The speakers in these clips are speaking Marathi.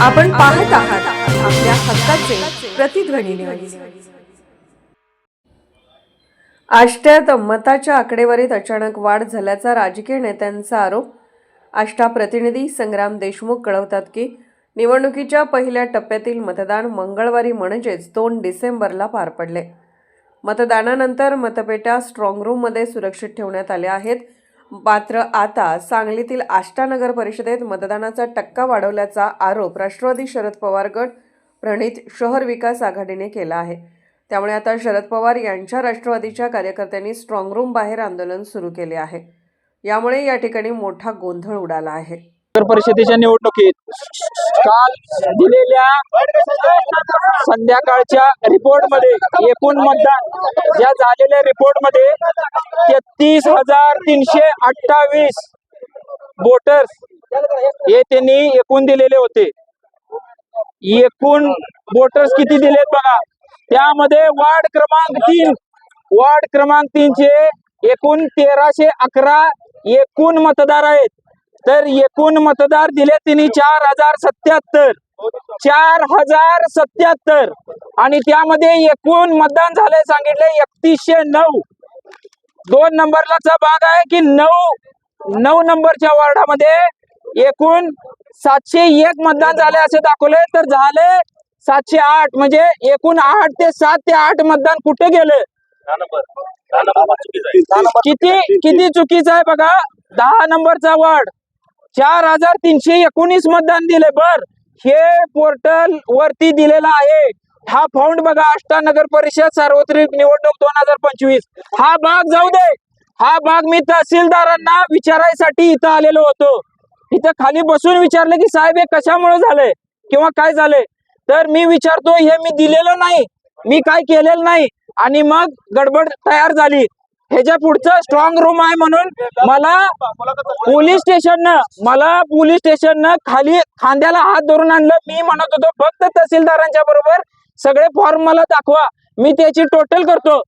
आपण पाहत आहात आपल्या हक्काचे प्रतिध्वनी न्यूज। आष्ट्यात मताच्या आकडेवारीत अचानक वाढ झाल्याचा राजकीय नेत्यांचा आरोप। आष्टा प्रतिनिधी संग्राम देशमुख कळवतात की निवडणुकीच्या पहिल्या टप्प्यातील मतदान मंगळवारी म्हणजेच 2 डिसेंबरला पार पडले। मतदानानंतर मतपेट्या स्ट्रॉंग रूममध्ये सुरक्षित ठेवण्यात आल्या आहेत। मात्र आता सांगलीतील आष्टा नगर परिषदेत मतदानाचा टक्का वाढवल्याचा आरोप राष्ट्रवादी शरद पवार गट प्रणित शहर विकास आघाडीने केला आहे। त्यामुळे आता शरद पवार यांच्या राष्ट्रवादीच्या कार्यकर्त्यांनी स्ट्रॉंग रूम बाहेर आंदोलन सुरू केले आहे। यामुळे या ठिकाणी मोठा गोंधळ उडाला आहे। नगर परिषदेच्या निवडणुकीत काल दिलेल्या संध्याकाळच्या रिपोर्टमध्ये एकूण मतदान ज्या झालेल्या रिपोर्टमध्ये 33,328 वोटर्स हे त्यांनी एकूण दिलेले होते। एकूण वोटर्स किती दिलेत बघा, त्यामध्ये वार्ड क्रमांक 3 चे एकूण 1311 एकूण मतदार आहेत। तर एकूण मतदार दिले त्यांनी 4077 आणि त्यामध्ये एकूण मतदान झाले सांगितले 3109। 2 नंबरचा भाग आहे की 9 नंबरच्या वार्डामध्ये एकूण 701 मतदान झाले असे दाखवले, तर झाले 708। म्हणजे एकूण 7 ते 8 मतदान कुठे गेले, किती चुकीचं आहे बघा। 10 नंबरचा वार्ड 4319 मतदान दिले। बर, हे पोर्टल वरती दिलेला आहे। हा फाउंड बघा, आष्टा नगर परिषद सार्वत्रिक निवडणूक 2025। हा भाग जाऊ दे, हा भाग मी तहसीलदारांना विचारायसाठी इथं आलेलो होतो। इथं खाली बसून विचारलं की साहेब हे कशामुळे झाले किंवा काय झाले, तर मी विचारतो हे मी दिलेलं नाही, मी काय केलेलं नाही, आणि मग गडबड तयार झाली। ह्याच्या पुढचं स्ट्रॉंग रूम आहे म्हणून मला पोलीस स्टेशननं खाली खांद्याला हात धरून आणलं। मी म्हणत होतो फक्त तहसीलदारांच्या बरोबर सगळे फॉर्म मला दाखवा, मी त्याची टोटल करतो,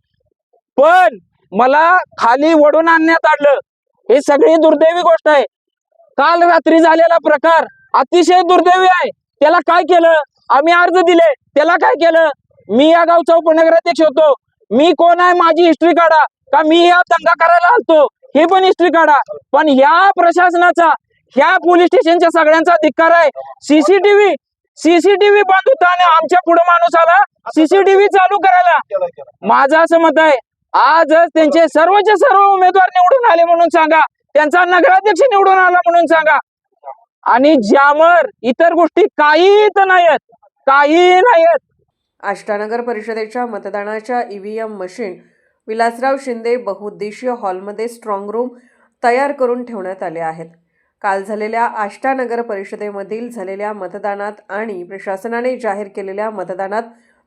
पण मला खाली वडून आणण्यात आलं। हे सगळी दुर्दैवी गोष्ट आहे। काल रात्री झालेला प्रकार अतिशय दुर्दैवी आहे। त्याला काय केलं, आम्ही अर्ज दिले, त्याला काय केलं, मी या गावचा उपनगराध्यक्ष होतो, मी कोण आहे माझी हिस्ट्री काढा, का मी या दंगा करायला आलतो हे पण हिस्ट्री काढा। पण ह्या प्रशासनाचा, ह्या पोलीस स्टेशनच्या सगळ्यांचा धिक्कार आहे। सीसीटीव्ही बंद होता आणि आमच्या पुढे माणूस आला सीसीटीव्ही चालू करायला। माझं असं मत आहे, आज त्यांचे सर्वचे सर्व उमेदवार निवडून आले म्हणून सांगा, त्यांचा नगराध्यक्ष निवडून आला म्हणून सांगा, आणि ज्यावर इतर गोष्टी काही नाहीत। आष्टा नगर परिषदेच्या मतदानाच्या EVM मशीन विलासराव शिंदे बहुउद्देशीय हॉलमध्ये स्ट्रॉंग रूम तयार करून ठेवण्यात आले आहेत। काल झालेल्या आष्टा नगर परिषदेमधील झालेल्या मतदानात आणि प्रशासनाने जाहीर केलेल्या मतदानात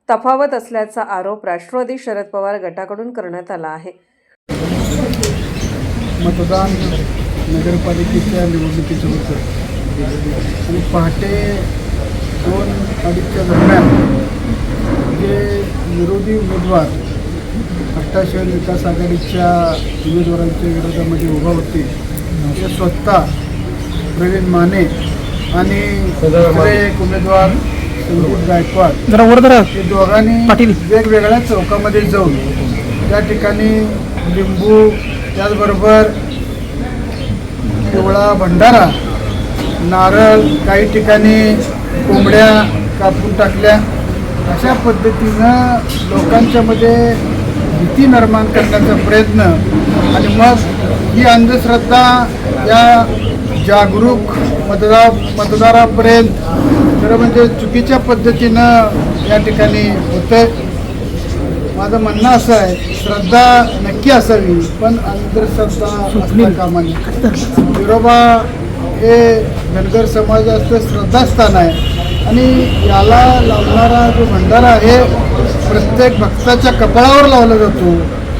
तफावत असल्याचा आरोप राष्ट्रवादी शरद पवार गटाकडून करण्यात आला आहे। मतदान नगरपालिकेच्या निवडणुकीचं होतं आणि पहाटे 2:30च्या दरम्यान जे विरोधी उमेदवार आष्टा शहर विकास आघाडीच्या उमेदवारांच्या विरोधामध्ये उभा होते, ते स्वतः प्रवीण माने आणि एक उमेदवार संदीप गायकवाड हे दोघांनी वेगवेगळ्या चौकामध्ये जाऊन त्या ठिकाणी लिंबू, त्याचबरोबर पिवळा भंडारा, नारळ, काही ठिकाणी कोंबड्या कापून टाकल्या। अशा पद्धतीनं लोकांच्या मध्ये भीती निर्माण करण्याचा प्रयत्न, आणि मग ही अंधश्रद्धा या जागरूक मतदारापर्यंत खरं म्हणजे चुकीच्या पद्धतीनं या ठिकाणी होतं। माझं म्हणणं असं आहे, श्रद्धा नक्की असावी पण अंधश्रद्धा असता कामा नये। विरोबा हे धनगर समाजाचं श्रद्धास्थान आहे आणि याला लावणारा जो भंडारा आहे प्रत्येक भक्ताच्या कपाळावर लावला जातो,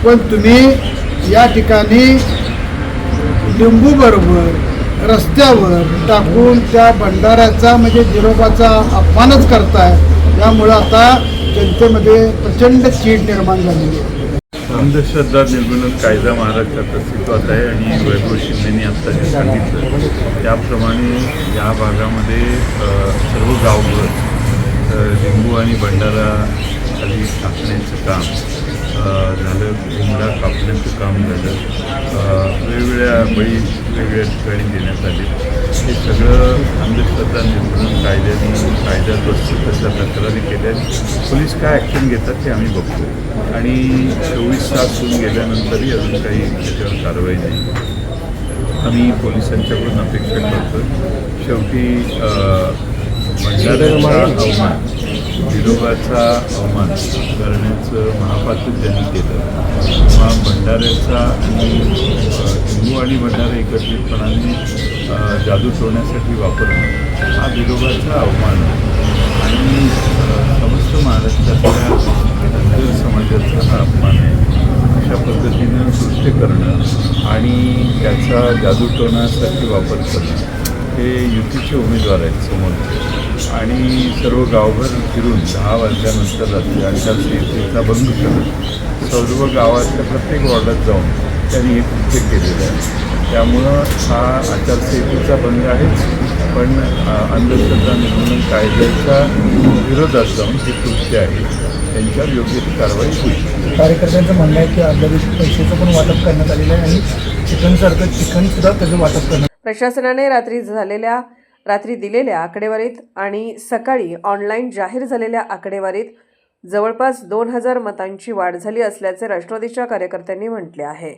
पण तुम्ही या ठिकाणी लिंबू बरोबर रस्त्यावर टाकून त्या भंडाऱ्याचा म्हणजे विरोबाचा अपमानच करताय। त्यामुळं आता जनतेमध्ये प्रचंड चीड निर्माण झालेली आहे। अंधश्रद्धा निर्मूलन कायदा महाराष्ट्रात अस्तित्वात आहे आणि वैभव शिंदेनी आत्ता जे सांगितलं त्याप्रमाणे या भागामध्ये सर्व गावभर लिंबू आणि भंडारा खाली टाकण्याचं काम झालं, लिंबा कापण्याचं काम झालं, वेगवेगळ्या बळी वेगवेगळ्या ठिकाणी देण्यात आले. हे सगळं अंधश्रद्धा निर्मूलन कायद्यात बसतं तशा तक्रारी केल्या. पोलीस काय ॲक्शन घेतात ते आम्ही बघतो आणि 24 तास होऊन गेल्यानंतरही अजून काही त्याच्यावर कारवाई नाही. आम्ही पोलिसांच्याकडून अपेक्षा करतो. शेवटी भंडाऱ्याचा अवमान, विरोबाचा अवमान करण्याचं महापातक ज्यांनी केलं किंवा भंडाऱ्याचा आणि हिंदू आणि भंडारा एकत्रितपणाने जादू ठेवण्यासाठी वापरणं हा विरोबाचा अवमान आहे आणि समस्त महाराष्ट्रातल्या धनगर समाजाचा हा अपमान आहे. अशा पद्धतीनं कृत्य करणं आणि त्याचा जादू ठेवण्यासाठी वापर करणं हे युतीचे उमेदवार आहेत समोर आणि सर्व गावभर फिरून 10 वाजल्यानंतर रात्री आचारसंहितेचा भंग करत सर्व गावातल्या प्रत्येक वॉर्डात जाऊन त्यांनी हे कृत्य केलेलं आहे. त्यामुळं हा आचारसंहितेचा भंग आहेच, पण अंधश्रद्धा निर्मूलन कायद्याच्या विरोधात जाऊन हे कृत्य आहे. त्यांच्यावर योग्य ती कारवाई होईल. कार्यकर्त्यांचं म्हणणं आहे की आदल्या दिवशी पैशाचं पण वाटप करण्यात आलेलं आहे आणि चिकनसुद्धा त्याचं वाटप करण्यात. प्रशासनाने रात्री दिलेल्या आकडेवारीत आणि सकाळी ऑनलाईन जाहीर झालेल्या आकडेवारीत जवळपास 2000 मतांची वाढ झाली असल्याचे राष्ट्रवादीच्या कार्यकर्त्यांनी म्हटले आहे.